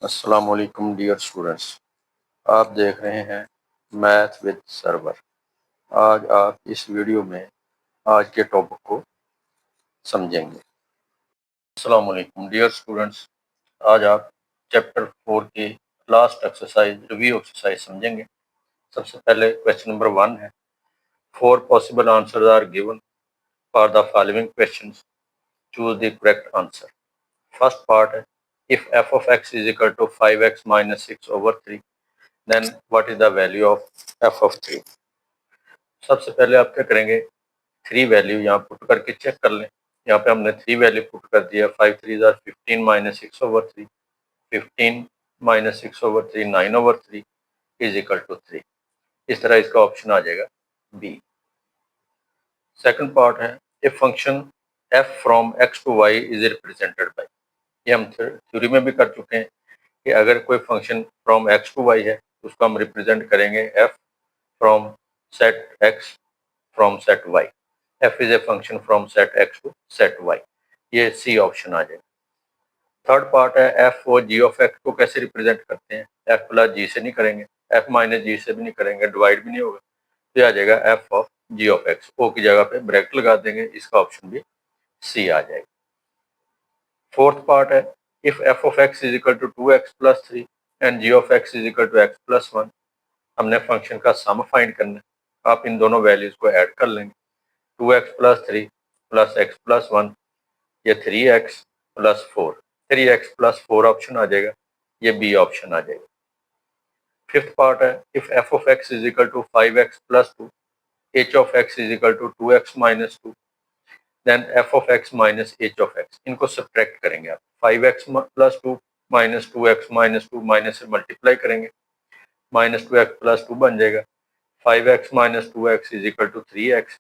अस्सलाम वालेकुम dear students. आप देख रहे हैं मैथ विद सर्वर। आज आप इस वीडियो में आज के टॉपिक को समझेंगे। अस्सलाम वालेकुम डियर स्टूडेंट्स। आज आप चैप्टर 4 की लास्ट एक्सरसाइज रिव्यू एक्सरसाइज समझेंगे। सबसे पहले क्वेश्चन नंबर 1 है, 4 possible answers are given for the following questions, choose the correct answer. First part है, if F of x is equal to 5x minus 6/3 then what is the value of F of 3। सबसे पहले आप क्या करेंगे, 3 value यहाँ put करके check कर लें। यहाँ पे हमने 3 वैल्यू पुट कर दिया, 5 3 ज़ार 15 minus 6/3, 15 minus 6/3 9/3 is equal to 3। इस तरह इसका ऑप्शन आ जाएगा बी। सेकंड पार्ट है, if function f from x to y is represented by. ये हम थ्योरी में भी कर चुके हैं कि अगर कोई function from x to y है उसको हम रिप्रेजेंट करेंगे f from set x from set y. F is a function from set x to set y. ये सी ऑप्शन आ जाएगा। थर्ड पार्ट है, एफ और जी ऑफ एक्स को कैसे रिप्रेजेंट करते हैं। एफ प्लस जी से नहीं करेंगे, एफ माइनस जी से भी नहीं करेंगे, डिवाइड भी नहीं होगा, तो आ जाएगा F of G of X. O की जगह पे ब्रैकेट लगा देंगे, इसका ऑप्शन भी सी आ जाएगा। फोर्थ पार्ट है, if F of x is equal to 2x plus 3 and ji of x is equal to x plus 1। हमने फंक्शन का सम फाइंड करना है। आप इन दोनों वैल्यूज को ऐड कर लेंगे, 2x plus 3 plus x plus 1, ये 3x plus 4, 3x plus 4 option आ जाएगा, ये बी ऑप्शन आ जाएगा। फिफ्थ पार्ट है, if F of x is equal to 5x plus 2, h of x is equal to 2x minus 2, then f of x minus h of x. इनको subtract करेंगे आप, 5x plus 2 minus 2x minus 2 minus से multiply करेंगे, minus 2x plus 2 बन जाएगा, 5x minus 2x is equal to 3x,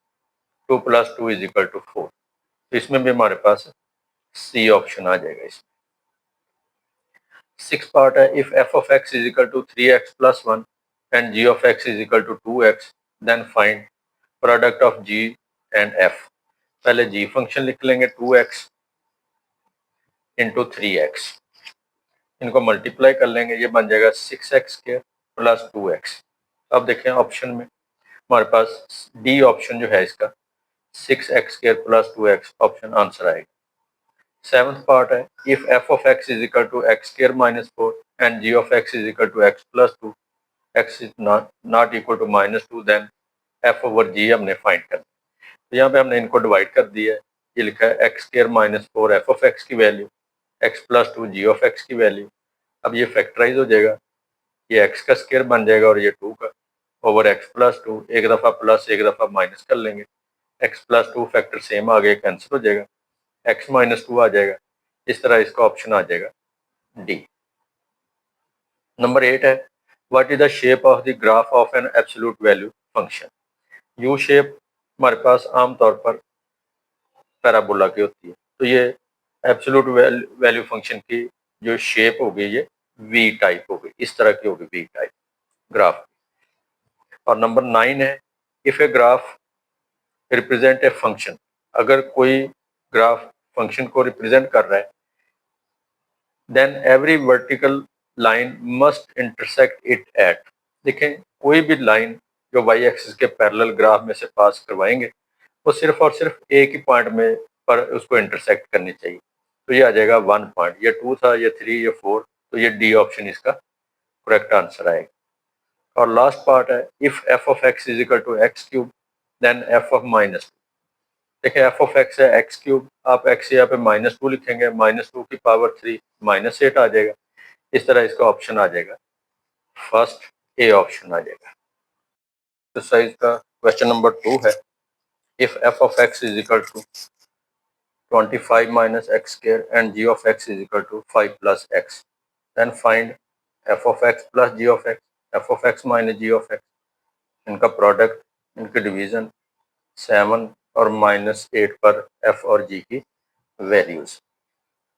2 plus 2 is equal to 4। तो इसमें भी हमारे पास सी ऑप्शन आ जाएगा। इसमें सिक्स पार्ट है, if F of x is equal to 3x plus 1 and ji of x is equal to 2x then find product of g and f. पहले g function लिख लेंगे, 2x इंटू 3x, इनको multiply कर लेंगे, ये बन जाएगा 6x² प्लस 2x। अब देखें ऑप्शन में हमारे पास डी ऑप्शन जो है इसका 6x² plus 2x option answer आएगा। सेवंथ पार्ट है, if F of x is equal to x² minus 4 and ji of x is equal to x plus 2, x is not equal to minus 2 then F over G हमने find करना। तो यहाँ पे हमने इनको divide कर दिया है, ये लिखा है x² minus 4 F of x की value, x plus 2 G of x की वैल्यू। अब ये फैक्टराइज हो जाएगा, ये x का स्क्वायर बन जाएगा और ये 2 का ओवर x प्लस 2, एक दफ़ा प्लस एक दफ़ा माइनस कर लेंगे, x प्लस 2 फैक्टर सेम आ गया, कैंसिल हो जाएगा, x माइनस 2 आ जाएगा। इस तरह इसका ऑप्शन आ जाएगा डी। नंबर 8 है, what is the shape of the graph of an absolute value function. U shape हमारे पास आमतौर पर पैराबोला की होती है, तो ये एब्सोल्यूट वैल्यू फंक्शन की जो शेप होगी ये वी टाइप होगी, इस तरह की होगी वी टाइप ग्राफ। और नंबर 9 है, if a graph represent a function, अगर कोई ग्राफ फंक्शन को रिप्रेजेंट कर रहा है, then every vertical line must intersect it at. देखें, कोई भी लाइन जो वाई एक्सिस के पैरेलल ग्राफ में से पास करवाएंगे वो सिर्फ और सिर्फ एक ही पॉइंट में पर उसको इंटरसेक्ट करनी चाहिए। तो ये आ जाएगा 1 पॉइंट, ये 2 था, ये 3, ये 4, तो ये डी ऑप्शन इसका करेक्ट आंसर आएगा। और लास्ट पार्ट है, if F of x is equal to x cube then f of minus. देखिए एफ ऑफ एक्स है एक्स क्यूब, आप एक्स यहाँ पे माइनस 2 लिखेंगे, माइनस 2 की पावर 3 माइनस 8 आ जाएगा। इस तरह इसका ऑप्शन आ जाएगा फर्स्ट ए ऑप्शन आ जाएगा। एक्सरसाइज का क्वेश्चन नंबर 2 है, if F of x is equal to 25 minus x square and g of x is equal to 5 plus x, then find f of x plus g of x, f of x minus g of x, इनका product, इनकी division 7 और -8 पर f और g की values.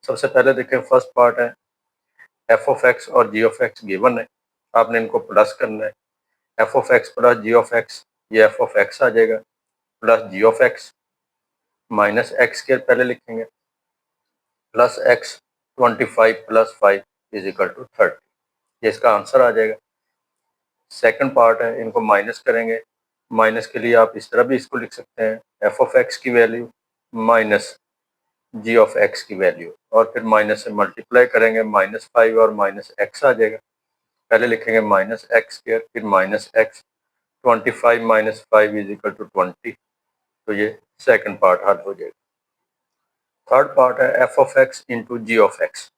सबसे पहले देखें first part है, f of x और g of x गिवन है, आपने इनको प्लस करना है, f of x plus g of x, ये f of x आ जाएगा, plus g of x minus x square पहले लिखेंगे, plus x 25 plus 5 is equal to 30। ये इसका आंसर आ जाएगा। सेकंड पार्ट है, इनको माइनस करेंगे। माइनस के लिए आप इस तरह भी इसको लिख सकते हैं, एफ ऑफ एक्स की value minus g of x की वैल्यू, और फिर माइनस से मल्टीप्लाई करेंगे, -5 और माइनस एक्स आ जाएगा। पहले लिखेंगे माइनस एक्स स्क्वायर, फिर minus x, 25 minus 5 is equal to 20। तो ये सेकंड पार्ट हल हो जाएगा। थर्ड पार्ट है F of x into g of x,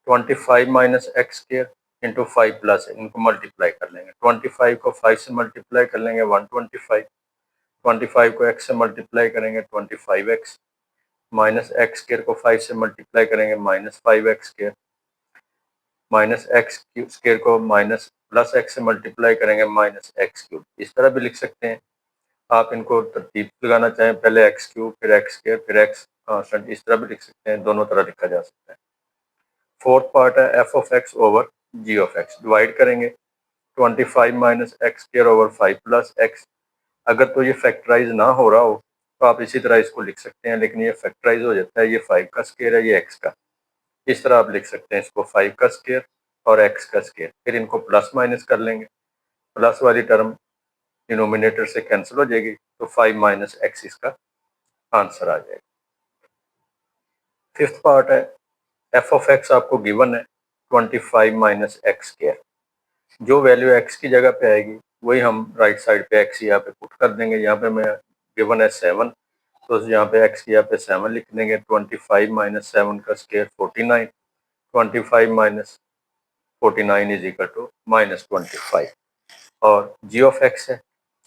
25 minus x square into 5 plus, इनको मल्टीप्लाई कर लेंगे। 25 को 5 से मल्टीप्लाई कर लेंगे 125, 25 को x से मल्टीप्लाई करेंगे 25x, माइनस एक्स स्क्वायर को 5 से मल्टीप्लाई करेंगे -5x square, minus x square को माइनस प्लस एक्स से मल्टीप्लाई करेंगे -x क्यूब। इस तरह भी लिख सकते हैं। आप इनको तरतीब लगाना चाहें, पहले एक्स क्यूब फिर एक्स स्क्वायर फिर एक्स कांस्टेंट, इस तरह भी लिख सकते हैं। दोनों तरह लिखा जा सकता है। फोर्थ पार्ट है F of x over g of x, divide करेंगे 25 minus x square over 5 plus x. अगर तो ये फैक्टराइज ना हो रहा हो तो आप इसी तरह इसको लिख सकते हैं, लेकिन ये फैक्टराइज हो जाता है। ये 5 का स्क्वायर है, ये एक्स का, इस तरह आप लिख सकते हैं इसको 5 का स्क्वायर और एक्स का स्क्वायर। फिर इनको प्लस माइनस कर लेंगे, प्लस वाली टर्म डिनोमिनेटर से कैंसिल हो जाएगी, तो 5 माइनस एक्स इसका आंसर आ जाएगा। फिफ्थ पार्ट है एफ ऑफ एक्स आपको गिवन है 25 माइनस एक्स स्क्वायर। जो वैल्यू एक्स की जगह पे आएगी वही हम राइट साइड पे एक्स यहाँ पे पुट कर देंगे। यहाँ पे मैं गिवन है 7, तो यहाँ पे एक्स की यहाँ पे 7 लिख देंगे। 25 माइनस 7 का square 49, 25 minus 49 is equal to -25। और जी ऑफ एक्स है,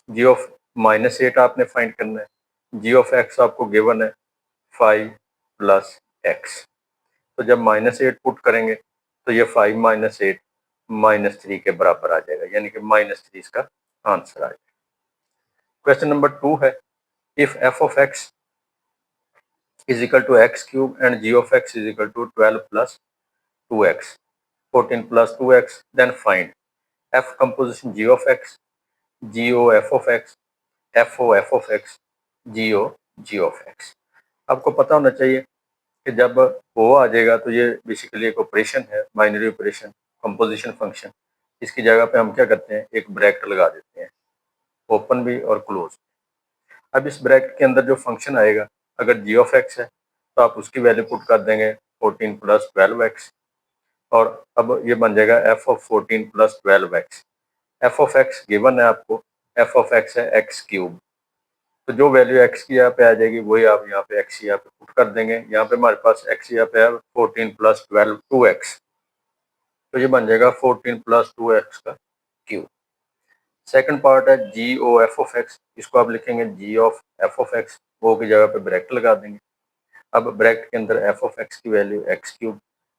जी ऑफ -8 आपने फाइंड करना है। जी ऑफ एक्स आपको गिवन है 5 प्लस एक्स, तो जब -8 पुट करेंगे तो ये 5 माइनस 8 -3 के बराबर आ जाएगा, यानी कि -3 इसका आंसर आ जाएगा। क्वेश्चन नंबर 2 है, if F of x is equal to x cube and ji of x is equal to 12 plus 2x, 14 plus 2x, then find f composition g of x, g o f of x, f o f of x, g o g of x. आपको पता होना चाहिए कि जब ओ आ जाएगा तो ये basically एक ऑपरेशन है, बाइनरी ऑपरेशन, कंपोजिशन फंक्शन। इसकी जगह पे हम क्या करते हैं, एक ब्रैकेट लगा देते हैं, ओपन भी और क्लोज। अब इस ब्रैकेट के अंदर जो फंक्शन आएगा, अगर जी ऑफ एक्स है तो आप उसकी वैल्यू पुट कर देंगे 14 प्लस 12x, और अब ये बन जाएगा F of 14 plus 12x। F of x given है आपको, एफ ऑफ एक्स है एक्स क्यूब, तो जो वैल्यू एक्स की यहाँ पे आ जाएगी वही आप यहाँ पे एक्स यहाँ पे पुट कर देंगे। यहाँ पे हमारे पास एक्स यहाँ पे है 14 प्लस 12 2x, तो ये बन जाएगा 14 प्लस 2x का क्यूब। सेकंड पार्ट है जी ओ एफ ऑफ एक्स, इसको आप लिखेंगे जी of F of X, O की जगह पे ब्रैकेट लगा देंगे। अब ब्रैकेट के अंदर एफ ऑफ एक्स की value x cube,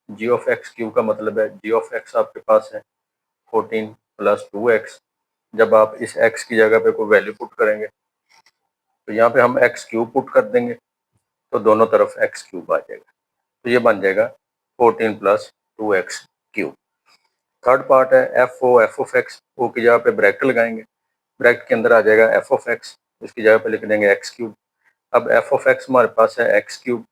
g of x cube का मतलब है जी ऑफ एक्स आपके पास है 14 प्लस 2x। जब आप इस x की जगह पे कोई वैल्यू पुट करेंगे तो यहाँ पे हम एक्स क्यूब पुट कर देंगे, तो दोनों तरफ एक्स क्यूब आ जाएगा, तो ये बन जाएगा 14 plus 2x cube. Third part है एफ ऑफ एक्स, ओ की जगह पे ब्रैकेट लगाएंगे, ब्रैकेट के अंदर आ जाएगा एफ ऑफ एक्स, इसकी जगह पे लिख देंगे एक्स क्यूब। अब एफ ऑफ एक्स हमारे पास है एक्स क्यूब,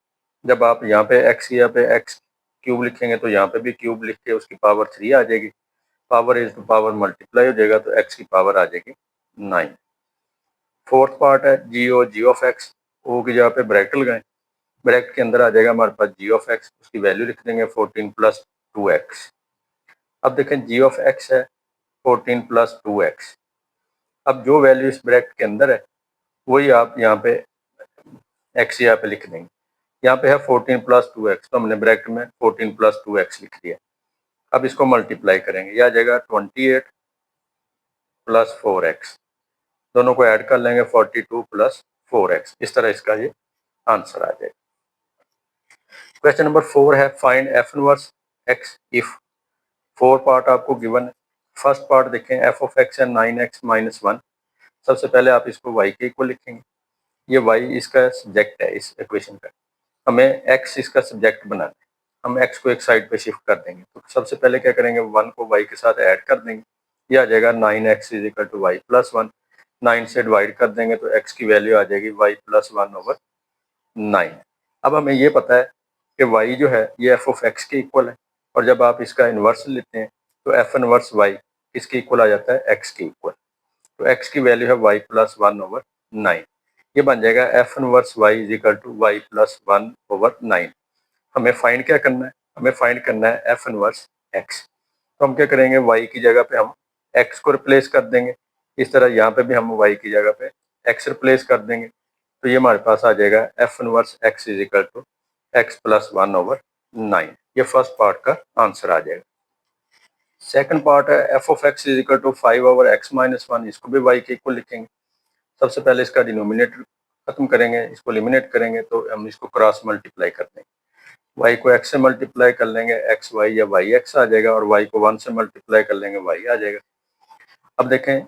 जब आप यहाँ पे एक्स की जगह पे एक्स क्यूब लिखेंगे तो यहाँ पे भी क्यूब लिख के उसकी पावर 3 आ जाएगी, power is to power multiply हो जाएगा, तो एक्स की पावर आ जाएगी 9। फोर्थ पार्ट है जी o g of X, O की जगह पे ब्रैकेट लगाएं, ब्रैकेट के अंदर आ जाएगा हमारे पास जी ऑफ एक्स, उसकी वैल्यू लिख देंगे 14 प्लस 2x। अब देखें जी ऑफ एक्स है 14 प्लस 2x, अब जो वैल्यू इस ब्रैकेट के अंदर है वही आप यहाँ पे एक्स यहाँ पे लिख देंगे। यहाँ पे है 14 प्लस 2x, तो हमने ब्रैकेट में 14 प्लस 2x लिख दिया। अब इसको मल्टीप्लाई करेंगे, यह आ जाएगा 28 प्लस 4x, दोनों को ऐड कर लेंगे 42 प्लस 4x, इस तरह इसका ये आंसर आ जाएगा। क्वेश्चन नंबर 4 है, find F inverse x if. 4 part आपको गिवन है। फर्स्ट पार्ट देखें, एफ ऑफ एक्स है 9x माइनस 1। सबसे पहले आप इसको y के इक्वल लिखेंगे, ये y इसका सब्जेक्ट है इस इक्वेशन का, हमें x इसका सब्जेक्ट बनाना है। हम x को एक साइड पे शिफ्ट कर देंगे, तो सबसे पहले क्या करेंगे, 1 को y के साथ ऐड कर देंगे, ये आ जाएगा 9x is equal to y plus 1। 9 से डिवाइड कर देंगे तो x की वैल्यू आ जाएगी y प्लस 1 ओवर 9। अब हमें ये पता है कि y जो है ये एफ ऑफ एक्स के इक्वल है, और जब आप इसका इन्वर्स लेते हैं तो एफ इनवर्स वाई किसके इक्वल आ जाता है, एक्स के इक्वल। तो एक्स की वैल्यू है वाई प्लस 1/9। ये बन जाएगा f inverse y is equal to y plus 1/9। हमें फाइंड क्या करना है, हमें फाइंड करना है एफ इनवर्स एक्स। तो हम क्या करेंगे, वाई की जगह पे हम एक्स को रिप्लेस कर देंगे। इस तरह यहाँ पे भी हम वाई की जगह पे एक्स रिप्लेस कर देंगे। तो ये हमारे पास आ जाएगा f inverse x is equal to x plus 1/9। ये फर्स्ट पार्ट का आंसर आ जाएगा। सेकंड पार्ट है F of x is equal to 5/x-1। इसको भी वाई के इक्वल लिखेंगे। सबसे पहले इसका डिनोमिनेटर खत्म करेंगे, इसको एलिमिनेट करेंगे तो हम इसको क्रॉस मल्टीप्लाई कर देंगे। वाई को एक्स से मल्टीप्लाई कर लेंगे, एक्स वाई या वाई एक्स आ जाएगा, और वाई को 1 से मल्टीप्लाई कर लेंगे, वाई आ जाएगा। अब देखें,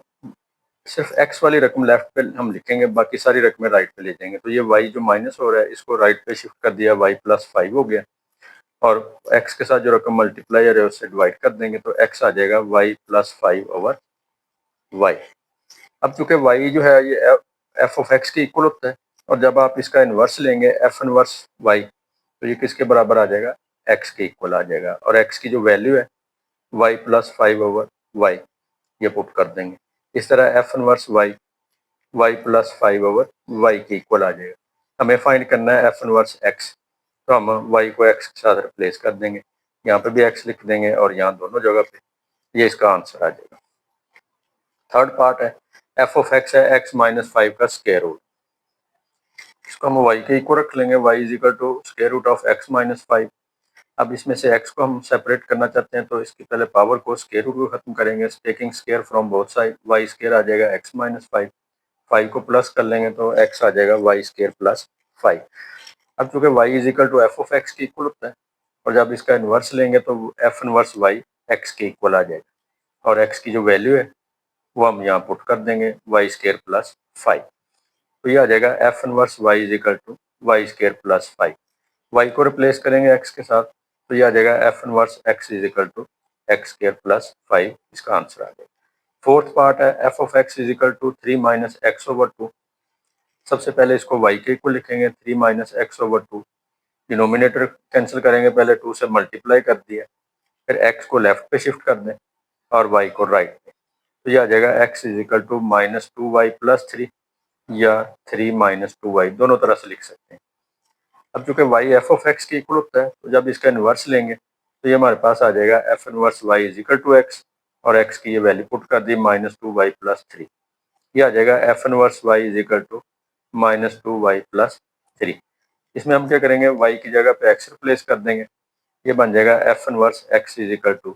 सिर्फ एक्स वाली रकम लेफ्ट पे हम लिखेंगे, बाकी सारी रकमें राइट पे ले जाएंगे। तो ये वाई जो माइनस हो रहा है इसको राइट पे शिफ्ट कर दिया, वाई प्लस 5 हो गया, और एक्स के साथ जो रकम मल्टीप्लायर है उससे डिवाइड कर देंगे तो एक्स आ जाएगा वाई प्लस 5/वाई। अब चूंकि वाई जो है ये एफ ऑफ एक्स के इक्वल होता है, और जब आप इसका इन्वर्स लेंगे एफ इनवर्स वाई तो ये किसके बराबर आ जाएगा, एक्स के इक्वल आ जाएगा। और एक्स की जो वैल्यू है वाई प्लस 5/वाई ये पुट कर देंगे। इस तरह F inverse Y Y plus 5/वाई के इक्वल आ जाएगा। हमें फाइंड करना है एफ इनवर्स एक्स, तो हम वाई को एक्स के साथ रिप्लेस कर देंगे, यहाँ पे भी एक्स लिख देंगे और यहाँ दोनों जगह पे, ये इसका आंसर आ जाएगा। थर्ड पार्ट है एफ ऑफ एक्स है एक्स माइनस 5 का स्क्वायर रूट। इसको हम वाई के इक्वल रख लेंगे, y is equal to square root of x minus 5। अब इसमें से x को हम सेपरेट करना चाहते हैं तो इसकी पहले पावर को स्क्वायर रूट को खत्म करेंगे, taking square from both side, Y square आ जाएगा x माइनस 5। 5 को प्लस कर लेंगे तो x आ जाएगा वाई स्क्वायर प्लस 5। अब चूंकि y is equal to f of x के इक्वल होता है, और जब इसका इन्वर्स लेंगे तो एफ इनवर्स y x के इक्वल आ जाएगा, और x की जो वैल्यू है वो हम यहाँ पुट कर देंगे, वाई स्क्वायर प्लस 5। तो ये आ जाएगा f inverse y is equal to y square plus 5। y को रिप्लेस करेंगे x के साथ तो ये आ जाएगा f inverse x is equal to x square plus 5। इसका आंसर आ जाएगा। फोर्थ पार्ट है F of x is equal to 3 minus x over 2। सबसे पहले इसको y के इक्वल लिखेंगे, 3 minus x over 2। Denominator cancel करेंगे, पहले 2 से मल्टीप्लाई कर दिया, फिर x को लेफ्ट पे शिफ्ट कर दें और y को राइट पे। तो ये आ जाएगा x is equal to minus 2y plus 3 या 3 माइनस 2y, दोनों तरह से लिख सकते हैं। अब चूंकि y एफ ऑफ एक्स के इक्वल होता है तो जब इसका इन्वर्स लेंगे तो ये हमारे पास आ जाएगा f inverse y is equal to x, और x की ये वैल्यू पुट कर दी माइनस 2y प्लस 3। ये आ जाएगा f inverse y is equal to minus 2y plus 3। इसमें हम क्या करेंगे, y की जगह पे x रिप्लेस कर देंगे, ये बन जाएगा f inverse x is equal to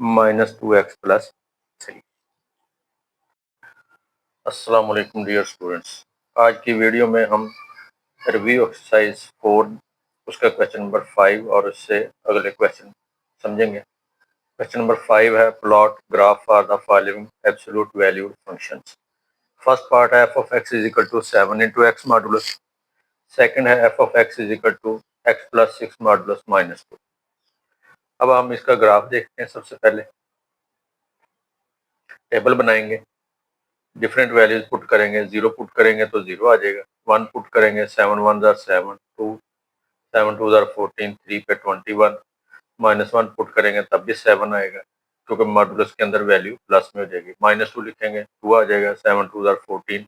minus 2x plus 3। अस्सलाम वालेकुम डियर स्टूडेंट्स, आज की वीडियो में हम रिव्यू एक्सरसाइज 4 उसका क्वेश्चन नंबर 5 और उससे अगले क्वेश्चन समझेंगे। क्वेश्चन नंबर 5 है plot graph for the following absolute valued functions. First part है F of x is equal to 7 into X modulus. Second है F of x is equal to x plus 6 modulus minus 2। अब हम इसका graph देखते हैं। सबसे पहले table बनाएंगे, डिफरेंट वैल्यूज पुट करेंगे। 0 पुट करेंगे तो 0 आ जाएगा, 1 पुट करेंगे 7 1 जार 7, 2 7 2 जार 14, 3 पे 21, -1 पुट करेंगे तब भी 7 आएगा, क्योंकि मॉडुलस के अंदर वैल्यू प्लस में हो जाएगी। -2 लिखेंगे 2 आ जाएगा, 7 2 जार 14।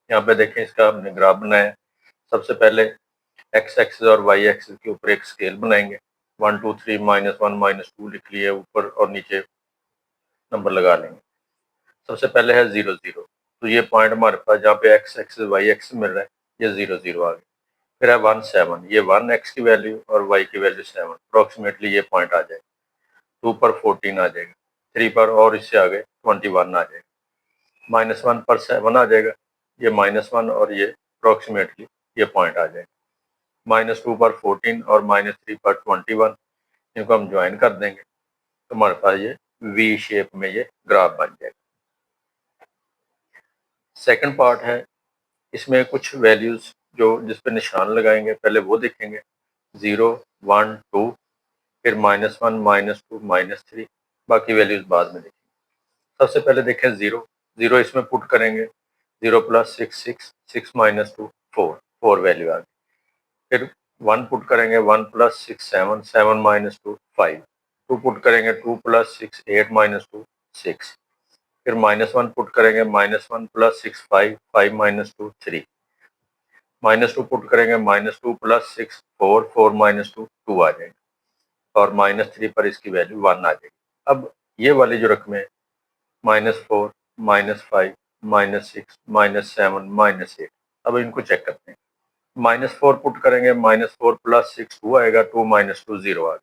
यहाँ पे देखें इसका हमने ग्राफ बनाया। सबसे पहले एक्स एक्सिस और वाई एक्सिस के ऊपर एक स्केल बनाएंगे, 1 2 3 -1 -2 लिख लिए, ऊपर और नीचे नंबर लगा लेंगे। सबसे पहले है 0 0, तो ये पॉइंट हमारे पास जहाँ पे एक्स एक्सिस वाई एक्सिस मिल रहा है ये 0 0 आ गया। फिर है 1 7, ये 1 एक्स की वैल्यू और वाई की वैल्यू 7, अप्रोक्सीमेटली ये पॉइंट आ जाएगा। 2 पर 14 आ जाएगा, 3 पर और इससे आगे 21 आ जाएगा, -1 पर 7 आ जाएगा, ये -1 और ये अप्रोक्सीमेटली ये पॉइंट आ जाएगा। -2 पर 14 और -3 पर 21, इनको हम ज्वाइन कर देंगे तो हमारे पास ये वी शेप में ये ग्राफ बन जाएगा। सेकंड पार्ट है, इसमें कुछ वैल्यूज जो जिस पे निशान लगाएंगे पहले वो देखेंगे, 0 1 2, फिर -1 -2 -3, बाकी वैल्यूज बाद में देखेंगे। सबसे पहले देखें 0 0, इसमें पुट करेंगे 0 प्लस 6 6 6 -2 4 4 वैल्यू आ गई। फिर 1 पुट करेंगे 1 प्लस 6 7 7 -2 5, 2 पुट करेंगे 2 प्लस 6 8 माइनस 2 6, फिर -1 पुट करेंगे -1 प्लस 6 5 5 माइनस 2 3, -2 पुट करेंगे -2 प्लस 6 4 4 माइनस 2 2 आ जाएगा और -3 पर इसकी वैल्यू 1 आ जाएगी। अब ये वाली जो रकमें -4 -5 -6 -7 -8, अब इनको चेक करते हैं। -4 पुट करेंगे -4 प्लस 6 2 आएगा, 2 माइनस 2 0 आ गया।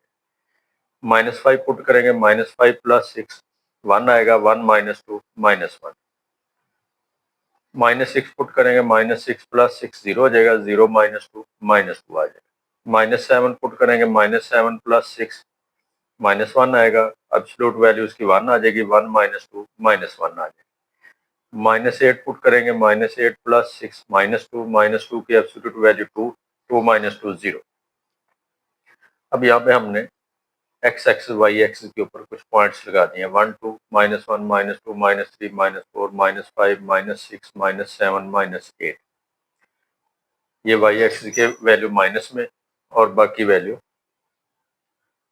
-5 पुट करेंगे -5 प्लस 6 1 आएगा, 1 माइनस 2 -1। -6 पुट करेंगे -6 प्लस 6 0 हो जाएगा, 0 माइनस 2 -2 आ जाएगा। -7 पुट करेंगे -7 प्लस 6 -1 आएगा, एब्सोल्यूट वैल्यू इसकी 1 आ जाएगी, 1 माइनस 2 -1 आ जाएगा। -8 पुट करेंगे -8 प्लस 6 -2 की एब्सोल्यूट वैल्यू 2 2 माइनस 2 0। अब यहाँ पे हमने एक्स एक्सिस वाई एक्सिस के ऊपर कुछ पॉइंट्स लगा दिए, 1 2 -1 -2 -3 -4 -5 -6 -7 -8। ये वाई एक्सिस के वैल्यू माइनस में और बाकी वैल्यू।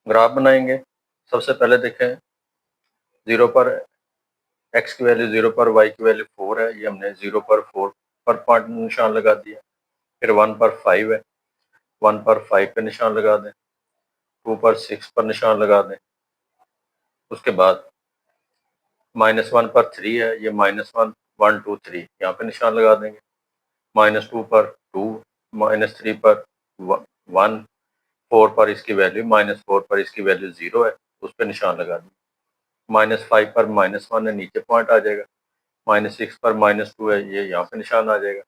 ग्राफ बनाएंगे। सबसे पहले देखें 0 पर x की वैल्यू 0 पर y की वैल्यू 4 है, ये हमने 0 पर 4 पर पॉइंट निशान लगा दिया। फिर 1 पर 5 है, 1 पर 5 पे निशान लगा दें, 2 पर 6 पर निशान लगा दें। उसके बाद -1 पर 3 है, ये -1 1 2 3 यहाँ पे निशान लगा देंगे। -2 पर 2, -3 पर 1, 4 पर इसकी वैल्यू -4 पर इसकी वैल्यू 0 है, उस पर निशान लगा देंगे। -5 पर -1 है, नीचे पॉइंट आ जाएगा। -6 पर -2 है, ये यहाँ पे निशान आ जाएगा,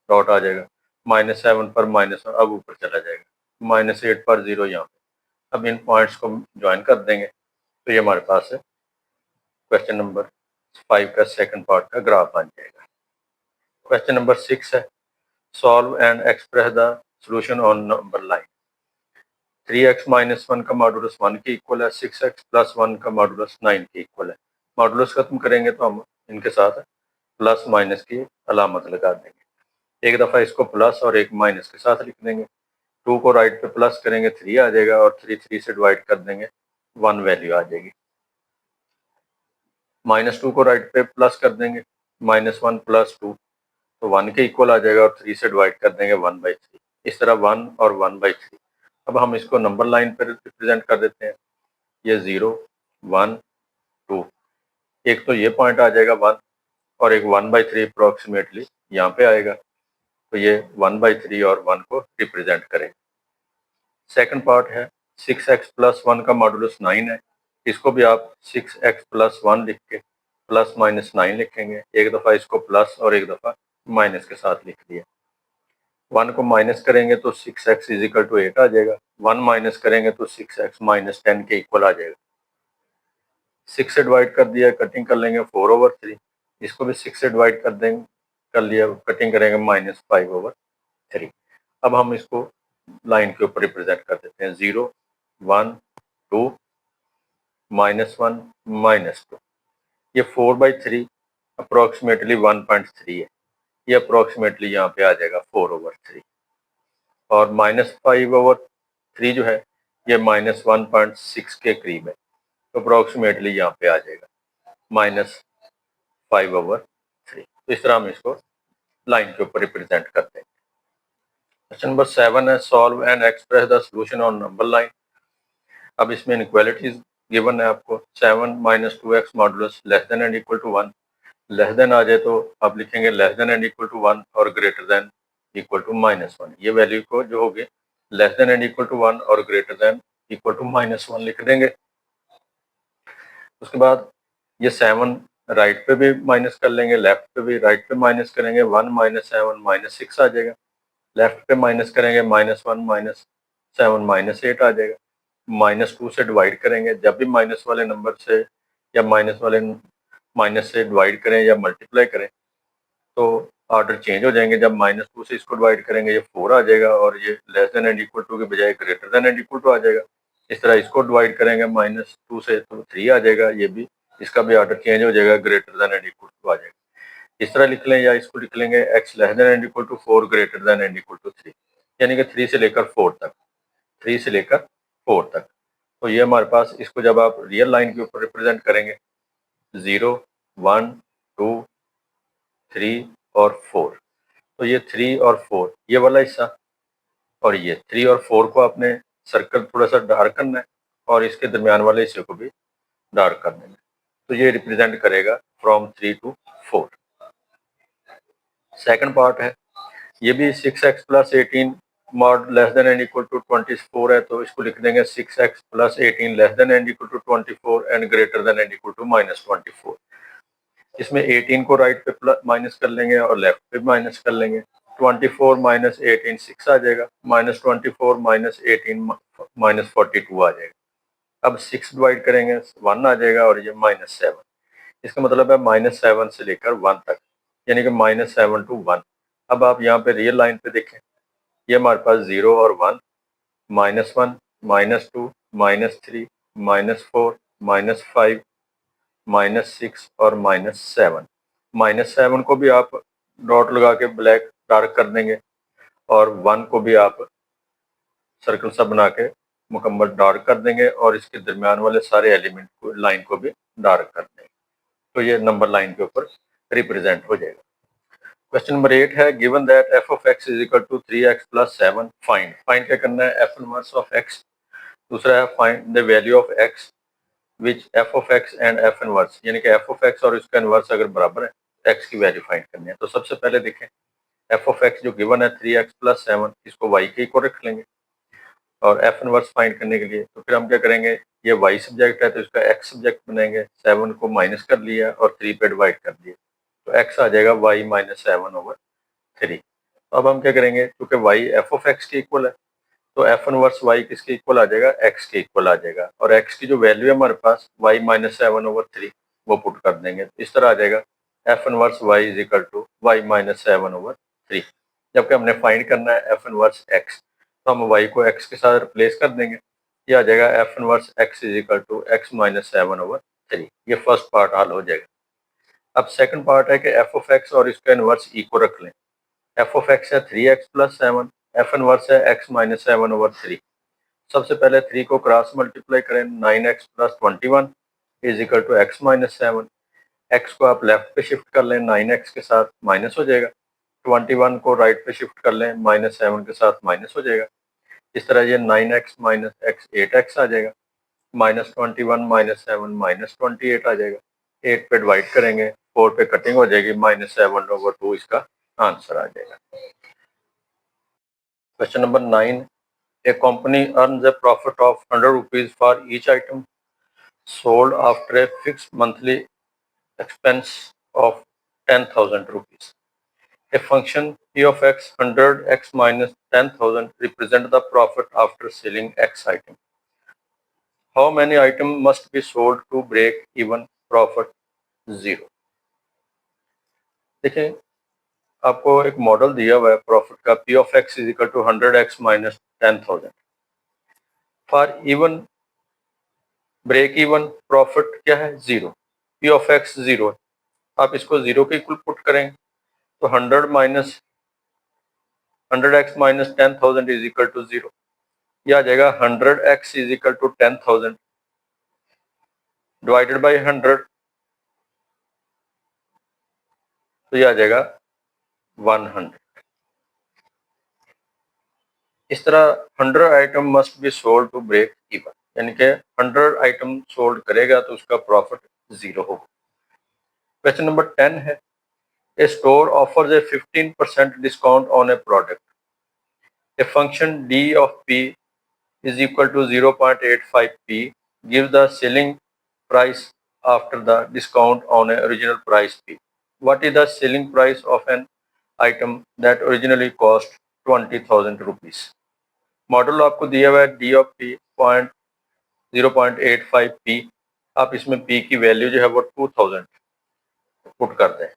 डॉट आ जाएगा। -7 पर -1 अब ऊपर चला जाएगा। -8 पर 0 यहाँ पे। अब इन पॉइंट्स को ज्वाइन कर देंगे तो ये हमारे पास है क्वेश्चन नंबर 5 का सेकंड पार्ट का ग्राफ बन जाएगा। क्वेश्चन नंबर 6 है, solve and express the solution on number line. 3x minus 1 का मॉडुलस 1 के इक्वल है, 6x प्लस 1 का मॉडुलस 9 के इक्वल है। मॉडुलस खत्म करेंगे तो हम इनके साथ प्लस माइनस की अलामत लगा देंगे। एक दफ़ा इसको प्लस और एक माइनस के साथ लिख देंगे। 2 को राइट पे प्लस करेंगे 3 आ जाएगा और 3 से डिवाइड कर देंगे 1 वैल्यू आ जाएगी। -2 को राइट पे प्लस कर देंगे, -1 प्लस 2 तो 1 के इक्वल आ जाएगा और 3 से डिवाइड कर देंगे 1/3। इस तरह 1 और 1/3। अब हम इसको नंबर लाइन पर रिप्रेजेंट कर देते हैं। ये 0 1 2, एक तो ये पॉइंट आ जाएगा 1 और एक 1/3 अप्रोक्सीमेटली यहाँ पे आएगा, तो ये 1/3 और 1 को रिप्रेजेंट करें। सेकंड पार्ट है 6x प्लस 1 का मॉडुलस 9 है, इसको भी आप 6x प्लस 1 लिख के प्लस माइनस 9 लिखेंगे। एक दफ़ा इसको प्लस और एक दफ़ा माइनस के साथ लिख दिया। 1 को माइनस करेंगे तो 6x इज इक्वल टू 8 आ जाएगा। 1 माइनस करेंगे तो 6x माइनस 10 के इक्वल आ जाएगा। 6 से डिवाइड कर दिया, कटिंग कर लेंगे 4/3। इसको भी 6 से डिवाइड कर देंगे, कर लिया, कटिंग करेंगे -5/3। अब हम इसको लाइन के ऊपर रिप्रेजेंट कर देते हैं। 0 1 2 -1 -2, ये 4/3 अप्रोक्सीमेटली 1.3 है, ये अप्रोक्सीमेटली यहाँ पे आ जाएगा 4/3 और -5/3 जो है ये -1.6 के करीब है, तो अप्रोक्सीमेटली यहाँ पे आ जाएगा -5/3। तो इस तरह हम इसको लाइन के ऊपर रिप्रेजेंट करते हैं। क्वेश्चन नंबर 7 है, solve and express the solution on number line. अब इसमें इनइक्वालिटीज गिवन है आपको। 7 - 2x मॉडुलस less than and equal to 1। Less than आ जाए तो आप लिखेंगे less than and equal to 1 और ग्रेटर देन इक्वल टू -1। ये वैल्यू को जो होगी less than and equal to 1 और ग्रेटर देन इक्वल टू -1 लिख देंगे। उसके बाद ये 7 राइट पे भी माइनस कर लेंगे, लेफ्ट पे भी। राइट पे माइनस करेंगे 1 - 7 -6 आ जाएगा। लेफ्ट पे माइनस करेंगे -1 - 7 -8 आ जाएगा। -2 से डिवाइड करेंगे, जब भी माइनस वाले नंबर से या माइनस से डिवाइड करें या मल्टीप्लाई करें तो ऑर्डर चेंज हो जाएंगे। जब -2 से इसको डिवाइड करेंगे ये 4 आ जाएगा और ये less than and equal to के बजाय greater than and equal to आ जाएगा। इस तरह इसको डिवाइड करेंगे -2 से तो 3 आ जाएगा, ये भी इसका भी ऑर्डर चेंज हो जाएगा, greater than and equal to आ जाएगा। इस तरह लिख लें या इसको लिख लेंगे x less than and equal to 4 greater than and equal to 3, यानी कि 3 से लेकर 4 तक। 3 से लेकर 4 तक तो ये हमारे पास, इसको जब आप रियल लाइन के ऊपर रिप्रेजेंट करेंगे 0, 1, 2, 3 और 4, तो ये 3 और 4 ये वाला हिस्सा, और ये 3 और 4 को आपने सर्कल थोड़ा सा डार्क करना है और इसके दरमियान वाले हिस्से को भी डार्क कर देना है। तो ये रिप्रेजेंट करेगा फ्रॉम 3 to 4। सेकंड पार्ट है, ये भी 6x plus 18 mod less than and equal to 24 है, तो इसको लिख देंगे 6x plus 18 less than and equal to 24 and greater than and equal to -24। इसमें 18 को राइट पे प्लस माइनस कर लेंगे और लेफ्ट पे माइनस कर लेंगे। 24 माइनस 18 6 आ जाएगा, -24 माइनस 18 -42 आ जाएगा। अब 6 डिवाइड करेंगे 1 आ जाएगा और ये -7। इसका मतलब है -7 से लेकर 1 तक, यानी कि -7 to 1। अब आप यहाँ पे रियल लाइन पे देखें, ये हमारे पास 0 और 1, -1, -2, -3, -4, -5, -6 और -7। -7 को भी आप डॉट लगा के ब्लैक डार्क कर देंगे और 1 को भी आप सर्कल सा बना के मुकम्मल डार्क कर देंगे और इसके दरमियान वाले सारे एलिमेंट को, लाइन को भी डार्क कर देंगे। तो ये नंबर लाइन के ऊपर रिप्रेजेंट हो जाएगा। क्वेश्चन नंबर 8 है, given that f of x is equal to 3x plus 7, find. Find क्या करना है, f इनवर्स ऑफ x। दूसरा है find the value of x which f of x and f inverse, यानी कि f of x और इसका inverse अगर बराबर है, x की वैल्यू फाइंड करनी है। तो सबसे पहले देखें, f of x जो गिवन है 3x प्लस 7, इसको y के इक्वल रख लेंगे और f इनवर्स फाइंड करने के लिए तो फिर हम क्या करेंगे, ये y सब्जेक्ट है तो इसका x सब्जेक्ट बनाएंगे, 7 को माइनस कर लिया और 3 पे डिवाइड कर दिया, तो x आ जाएगा y माइनस 7/3। तो अब हम क्या करेंगे, क्योंकि y f ऑफ x के इक्वल है तो f इनवर्स y किसके इक्वल आ जाएगा, x के इक्वल आ जाएगा, और x की जो वैल्यू है हमारे पास y माइनस 7/3 वो पुट कर देंगे। इस तरह आ जाएगा f inverse y is equal to y minus 7/3। जबकि हमने फाइंड करना है f इनवर्स x, तो हम y को x के साथ रिप्लेस कर देंगे, ये आ जाएगा f inverse x is equal to x minus 7/3। ये फर्स्ट पार्ट हल हो जाएगा। अब सेकंड पार्ट है कि f ऑफ x और इसका इनवर्स इक्वल रख लें। f ऑफ x है 3x प्लस 7, f इनवर्स है x माइनस 7/3। सबसे पहले 3 को क्रॉस मल्टीप्लाई करें, 9x plus 21 is equal to x minus 7। x को आप लेफ्ट पे शिफ्ट कर लें, 9x के साथ माइनस हो जाएगा। 21 को राइट पे शिफ्ट कर लें, -7 के साथ माइनस हो जाएगा। इस तरह ये 9x माइनस x 8x आ जाएगा, -21 -7 -28 आ जाएगा। 8 पे डिवाइड करेंगे, 4 पे कटिंग हो जाएगी, -7/2 इसका आंसर आ जाएगा। Question number 9, A company earns a profit of 100 rupees for each item sold after a fixed monthly expense of 10,000 rupees. A function p of x 100x minus 10,000 represent the profit after selling x item. How many items must be sold to break even profit 0? देखिए, आपको एक model दिया हुआ है profit का, p of x is equal to 100x minus 10,000। For even break even profit क्या है, 0। p of x 0, आप इसको 0 के इक्वल पुट करें तो 100x minus 10,000 is equal to 0। यह आ जाएगा 100x is equal to 10,000 divided by 100, तो यह आ जाएगा 100। इस तरह 100 item must be sold to break even, यानी कि 100 आइटम सोल्ड करेगा तो उसका प्रॉफिट 0 होगा। क्वेश्चन नंबर 10 है, a store offers a 15% discount on a product. A function d of p is equal to 0.85p give the selling price after the discount on a original price p. What is the selling price of an item that originally cost 20,000 rupees? Model आपको दिया हुआ है d of p 0.85p। आप इसमें p की value जो है वो 2000 पुट कर दें,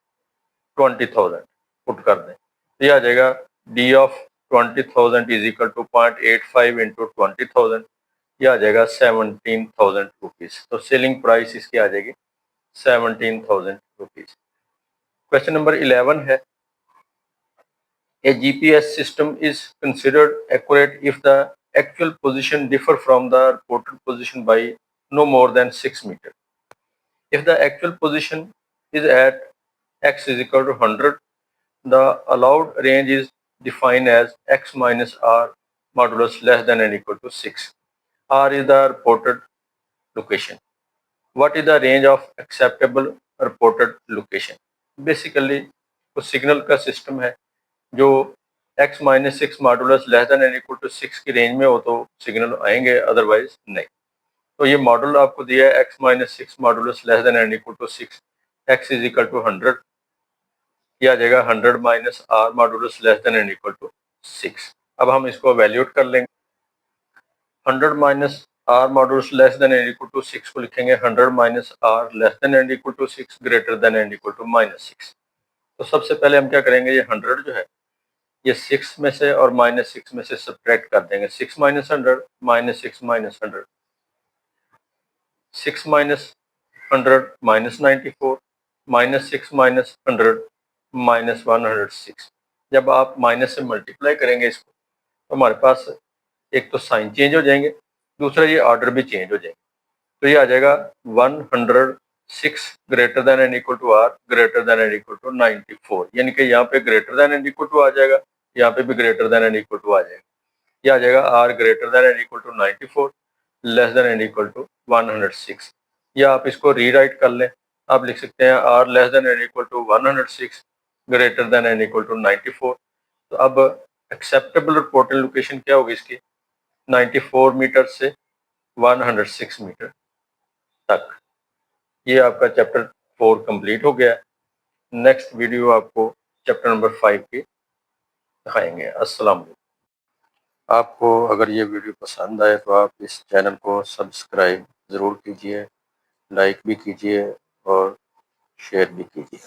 20,000 पुट कर दें, तो यह आ जाएगा d of 20,000 is equal to 0.85 into 20,000, यह आ जाएगा 17,000 रुपीज। तो सेलिंग प्राइस इसकी आ जाएगी 17,000 रुपीज। क्वेश्चन नंबर 11 है, ए GPS system is considered accurate if the actual position differ from the reported position by no more than 6 meters. If the actual position is at x is equal to 100, the allowed range is defined as x minus r modulus less than or equal to 6. R is the reported location. What is the range of acceptable reported location? Basically कुछ signal का system है जो x minus six modulus less than and equal to 6 की range में हो तो signal आएंगे, otherwise नहीं। तो ये मॉडल आपको दिया है x minus six modulus less than and equal to 6, x is equal to 100, यह आ जाएगा 100 minus r modulus less than and equal to 6। अब हम इसको वैल्यूट कर लेंगे। 100 minus r modulus less than and equal to 6 को लिखेंगे 100 minus r less than and equal to 6 greater than and equal to minus 6। तो सबसे पहले हम क्या करेंगे, ये 100 जो है ये 6 में से और माइनस 6 में से सब्ट्रैक्ट कर देंगे। 6 minus 100 minus 6 minus 100, 6 minus 100 minus 94 minus 6 minus 100 minus 106। जब आप माइनस से मल्टीप्लाई करेंगे इसको तो हमारे पास एक तो साइन चेंज हो जाएंगे, दूसरा ये ऑर्डर भी चेंज हो जाएंगे। तो ये आ जाएगा 106 greater than and equal to R greater than and equal to 94, यानी कि यहाँ पे greater than and equal to आ जाएगा, यहाँ पे भी greater than and equal to आ जाएगा। ये आ जाएगा R greater than and equal to 94 less than and equal to 106। या आप इसको रीराइट कर लें, आप लिख सकते हैं r less than and equal to 106 greater than and equal to 94। तो अब एक्सेप्टेबल रिपोर्टेड लोकेशन क्या होगी इसकी, 94 मीटर से 106 मीटर तक। ये आपका चैप्टर 4 कंप्लीट हो गया है। नेक्स्ट वीडियो आपको चैप्टर नंबर 5 की दिखाएंगे। अस्सलाम वालेकुम। आपको अगर ये वीडियो पसंद आए तो आप इस चैनल को सब्सक्राइब ज़रूर कीजिए, लाइक भी कीजिए और शेयर भी कीजिए।